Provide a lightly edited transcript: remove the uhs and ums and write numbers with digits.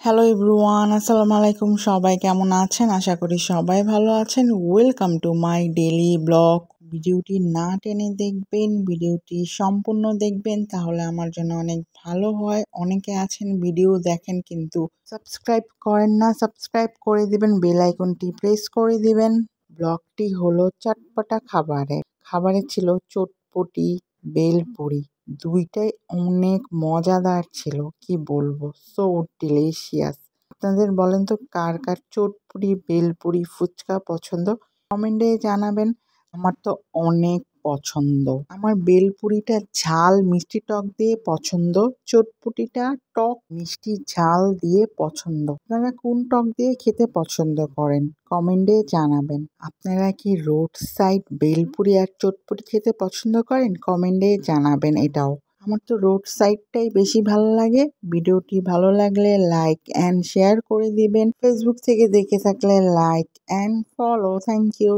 Hello everyone, আসসালামু আলাইকুম। সবাই কেমন আছেন? আশা করি সবাই ভালো আছেন। Welcome to my daily blog. ভিডিওটি না টেনে দেখবেন, ভিডিওটি সম্পূর্ণ দেখবেন, তাহলে আমার জন্য অনেক ভালো হয়। অনেকে আছেন ভিডিও দেখেন কিন্তু সাবস্ক্রাইব করেন না, সাবস্ক্রাইব করে দিবেন, বেল আইকনটি প্রেস করে দিবেন। ব্লগটি হলো চটপটা খাবারে ছিল চটপটি, বেলপুরি। দুইটাই অনেক মজাদার ছিল, কি বলবো, সো ডিলিশিয়াস। আপনাদের বলেন তো কার কার চটপটি, বেলপুরি, ফুচকা পছন্দ? কমেন্টে জানাবেন। আমার তো অনেক পছন্দ। আমার বেলপুরিটা ঝাল মিষ্টি টক দিয়ে পছন্দ, চটপটিটা টক মিষ্টি ঝাল দিয়ে পছন্দ। আপনারা কোন টক দিয়ে খেতে পছন্দ করেন? কমেন্টে জানাবেন। আপনারা কি রোড সাইড বেলপুরি আর চটপটি খেতে পছন্দ করেন? কমেন্টে জানাবেন এটাও। আমার তো রোড সাইডটাই বেশি ভালো লাগে। ভিডিওটি ভালো লাগলে লাইক অ্যান্ড শেয়ার করে দিবেন। ফেসবুক থেকে দেখে থাকলে like and follow. Thank you.